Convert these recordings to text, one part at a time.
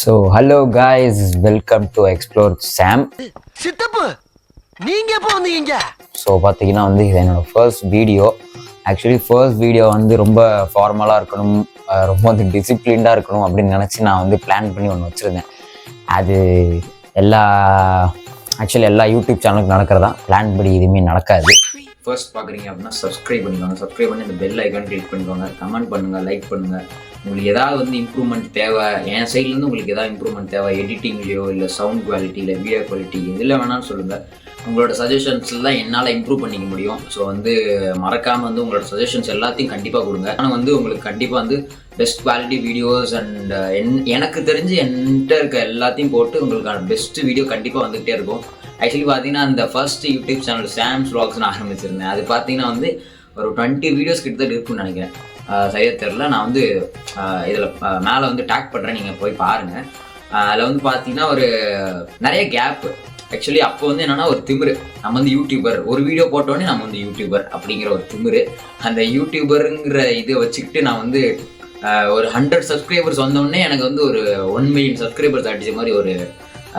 So hello guys, welcome to Explore Sam. சித்தப்பு நீங்க எப்போ வந்தீங்க? ஸோ பார்த்தீங்கன்னா வந்து இது என்னோட first video. Actually first video வந்து ரொம்ப ஃபார்மலாக இருக்கணும், ரொம்ப வந்து டிசிப்ளின்டாக இருக்கணும் அப்படின்னு நினச்சி நான் வந்து பிளான் பண்ணி ஒன்று வச்சுருந்தேன். அது எல்லா யூடியூப் சேனலுக்கு நடக்கிறதா, பிளான் படி எதுவுமே நடக்காது. ஃபர்ஸ்ட் பார்க்குறீங்க அப்படின்னா சப்ஸ்கிரைப் பண்ணிக்கோங்க. சப்ஸ்கிரைப் பண்ணி இந்த பெல் ஐக்கான் கிளிக் பண்ணிக்கோங்க. கமெண்ட் பண்ணுங்கள், லைக் பண்ணுங்கள். உங்களுக்கு ஏதாவது வந்து இம்ப்ரூவ்மெண்ட் தேவை, என் சைட்லேருந்து உங்களுக்கு ஏதாவது இம்ப்ரூவ்மெண்ட் தேவை, எடிட்டிங்லையோ இல்லை சவுண்ட் குவாலிட்டி இல்லை வீடியோ குவாலிட்டி எதில் வேணாலும் சொல்லுங்கள். உங்களோட சஜஷன்ஸில் தான் என்னால் இம்ப்ரூவ் பண்ணிக்க முடியும். ஸோ வந்து மறக்காமல் வந்து உங்களோட சஜஷன்ஸ் எல்லாத்தையும் கண்டிப்பாக கொடுங்க. ஆனால் வந்து உங்களுக்கு கண்டிப்பாக வந்து பெஸ்ட் குவாலிட்டி வீடியோஸ் அண்ட் எனக்கு தெரிஞ்சு என்கிட்ட இருக்க எல்லாத்தையும் போட்டு உங்களுக்கான பெஸ்ட் வீடியோ கண்டிப்பாக வந்துகிட்டே இருக்கும். ஆக்சுவலி பார்த்தீங்கன்னா அந்த ஃபர்ஸ்ட் யூடியூப் சேனல் சாம்ஸ் வ்ளாக்ஸ்னு ஆரம்பிச்சிருந்தேன். அது பார்த்தீங்கன்னா வந்து ஒரு 20 வீடியோஸ் கிட்டத்தட்ட இருக்குன்னு நினைக்கிறேன், சரியாக தெரில. நான் வந்து இதில் மேலே வந்து டேக் பண்ணுறேன், நீங்கள் போய் பாருங்கள். அதில் வந்து பார்த்தீங்கன்னா ஒரு நிறைய கேப்பு. ஆக்சுவலி அப்போ வந்து என்னென்னா ஒரு திமிரு, நம்ம வந்து யூடியூபர், ஒரு வீடியோ போட்டோடனே நம்ம வந்து யூடியூபர் அப்படிங்கிற ஒரு திமிரு. அந்த யூடியூபருங்கிற இதை வச்சுக்கிட்டு நான் வந்து ஒரு 100 சப்ஸ்கிரைபர்ஸ் வந்தோடனே எனக்கு வந்து ஒரு 1 மில்லியன் சப்ஸ்கிரைபர்ஸ் அடித்த மாதிரி ஒரு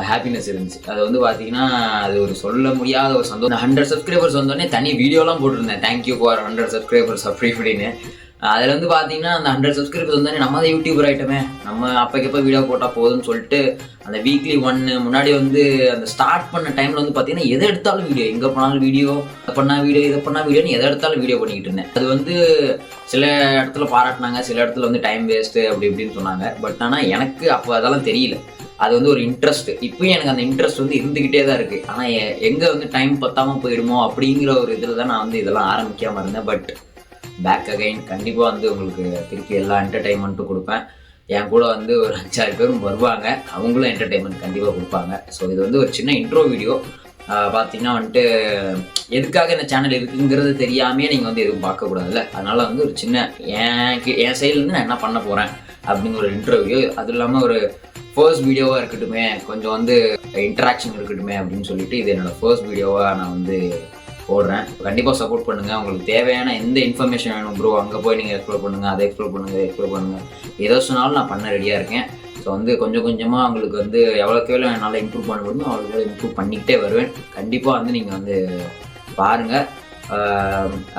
ஹாப்பினஸ் இருந்துச்சு. அது வந்து பார்த்தீங்கன்னா அது ஒரு சொல்ல முடியாத ஒரு சந்தோஷம். 100 சப்ஸ்கிரைபர்ஸ் வந்தோடனே தனி வீடியோலாம் போட்டிருந்தேன், தேங்க்யூ ஃபார் 100 சப்ஸ்கிரைபர்ஸ் அப்படி இப்படின்னு. அதில் வந்து பார்த்தீங்கன்னா அந்த 100 சப்ஸ்கிரைபர்ஸ் வந்தோடனே நம்ம தான் யூடியூபர் ஐட்டமே, நம்ம அப்போக்கப்போ வீடியோ போட்டால் போதும்னு சொல்லிட்டு அந்த வீக்லி 1 முன்னாடி வந்து அந்த ஸ்டார்ட் பண்ண டைமில் வந்து பார்த்தீங்கன்னா எதை எடுத்தாலும் வீடியோ, எங்கே போனாலும் வீடியோ, அதை பண்ணால் வீடியோ, இதை பண்ணால் வீடியோன்னு எதை எடுத்தாலும் வீடியோ பண்ணிக்கிட்டு இருந்தேன். அது வந்து சில இடத்துல பாராட்டினாங்க, சில இடத்துல வந்து டைம் வேஸ்ட்டு அப்படி இப்படின்னு சொன்னாங்க. பட் ஆனால் எனக்கு அப்போ அதெல்லாம் தெரியல. அது வந்து ஒரு இன்ட்ரெஸ்ட். இப்போயும் எனக்கு அந்த இன்ட்ரெஸ்ட் வந்து இருந்துக்கிட்டே தான் இருக்குது. ஆனால் எங்கே வந்து டைம் பத்தாமல் போயிடுமோ அப்படிங்கிற ஒரு இதில் தான் நான் வந்து இதெல்லாம் ஆரம்பிக்காமல் இருந்தேன். பட் பேக் அகைன் கண்டிப்பாக வந்து உங்களுக்கு திருப்பி எல்லா என்டர்டெயின்மெண்ட்டும் கொடுப்பேன். என் கூட வந்து ஒரு 5-6 பேரும் வருவாங்க, அவங்களும் என்டர்டெயின்மெண்ட் கண்டிப்பாக கொடுப்பாங்க. ஸோ இது வந்து ஒரு சின்ன இன்ட்ரோ வீடியோ. பார்த்தீங்கன்னா வந்துட்டு எதுக்காக இந்த சேனல் இருக்குங்கிறது தெரியாமையே நீங்கள் வந்து எதுவும் பார்க்கக்கூடாதுல்ல. அதனால் வந்து ஒரு சின்ன என் சைட்லேருந்து நான் என்ன பண்ண போகிறேன் அப்படிங்கிற ஒரு இன்ட்ரோ வீடியோ. அதுவும் இல்லாமல் ஒரு ஃபர்ஸ்ட் வீடியோவாக இருக்கட்டுமே, கொஞ்சம் வந்து இன்ட்ராக்ஷன் இருக்கட்டுமே அப்படின்னு சொல்லிட்டு இது என்னோடய ஃபர்ஸ்ட் வீடியோவாக நான் வந்து போடுறேன். கண்டிப்பாக சப்போர்ட் பண்ணுங்கள். உங்களுக்கு தேவையான எந்த இன்ஃபர்மேஷன் வேணும் ப்ரோ, அங்கே போய் நீங்கள் எக்ஸ்ப்ளோர் பண்ணுங்கள், அதை எக்ஸ்ப்ளோர் பண்ணுங்கள், எதோ சொன்னாலும் நான் பண்ண ரெடியாக இருக்கேன். ஸோ வந்து கொஞ்சம் கொஞ்சமாக உங்களுக்கு வந்து எவ்வளோக்கு எவ்வளோ என்னால் இம்ப்ரூவ் பண்ண முடியுமோ அவ்வளோ இம்ப்ரூவ் பண்ணிக்கிட்டே வருவேன். கண்டிப்பாக வந்து நீங்கள் வந்து பாருங்கள்.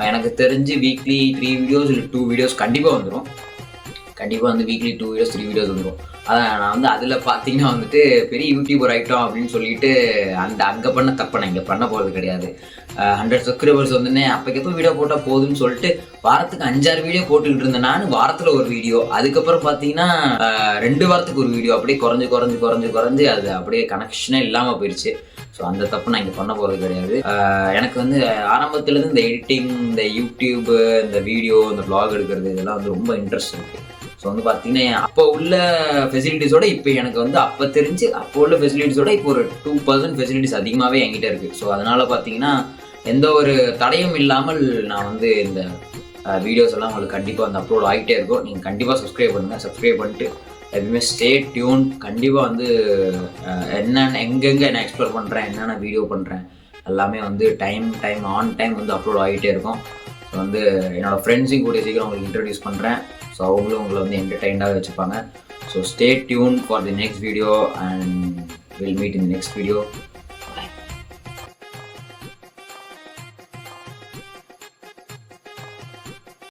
எனக்கு தெரிஞ்சு வீக்லி 3 வீடியோஸ் இல்லை 2 வீடியோஸ் கண்டிப்பாக வந்துடும். கண்டிப்பாக வந்து வீக்லி 2 வீடியோஸ் 3 வீடியோஸ் வந்துடும். அதான் நான் வந்து அதில் பார்த்தீங்கன்னா வந்துட்டு பெரிய யூடியூபர் ஆகிட்டோம் அப்படின்னு சொல்லிட்டு அங்கே பண்ண தப்பை நான் இங்கே பண்ண போகிறது கிடையாது. 100 சப்ஸ்கிரைபர்ஸ் வந்துன்னே அப்போக்கப்போ வீடியோ போட்டால் போதும்னு சொல்லிட்டு வாரத்துக்கு 5-6 வீடியோ போட்டுக்கிட்டு இருந்தேன் நான். வாரத்தில் ஒரு வீடியோ, அதுக்கப்புறம் பார்த்தீங்கன்னா 2 வாரத்துக்கு ஒரு வீடியோ, அப்படியே குறைஞ்சு அது அப்படியே கனெக்ஷனே இல்லாமல் போயிடுச்சு. ஸோ அந்த தப்பு நான் இங்கே பண்ண போகிறது கிடையாது. எனக்கு வந்து ஆரம்பத்துலேருந்து இந்த எடிட்டிங், இந்த யூடியூப்பு, இந்த வீடியோ, இந்த வ்ளாக் எடுக்கிறது இதெல்லாம் வந்து ரொம்ப இன்ட்ரெஸ்ட் இருக்குது. ஸோ வந்து பார்த்தீங்கன்னா அப்போ உள்ள ஃபெசிலிட்டிஸோட இப்போ எனக்கு வந்து அப்போ தெரிஞ்சு அப்போ உள்ள ஃபெசிலிட்டிஸோட இப்போ ஒரு 2% ஃபெசிலிட்டிஸ் அதிகமாகவே என்கிட்ட இருக்குது. ஸோ அதனால் பார்த்தீங்கன்னா எந்த ஒரு தடையும் இல்லாமல் நான் வந்து இந்த வீடியோஸ் எல்லாம் உங்களுக்கு கண்டிப்பாக வந்து அப்லோட் ஆகிட்டே இருக்கும். நீங்கள் கண்டிப்பாக சப்ஸ்கிரைப் பண்ணுங்கள். சப்ஸ்கிரைப் பண்ணிட்டு எப்பவுமே ஸ்டே டியூன். கண்டிப்பாக வந்து என்னென்ன எங்கெங்கே நான் எக்ஸ்ப்ளோர் பண்ணுறேன், என்னென்ன வீடியோ பண்ணுறேன் எல்லாமே வந்து டைம் ஆன் டைம் வந்து அப்லோட் ஆகிட்டே இருக்கும். ஸோ வந்து என்னோடய ஃப்ரெண்ட்ஸையும் கூட சீக்கிரம் உங்களுக்கு இன்ட்ரடியூஸ் பண்ணுறேன். ஸோ அவங்களும் உங்களை வந்து என்டர்டெயின்டாக வச்சுப்பாங்க. So stay tune for the next video and will meet in the next video.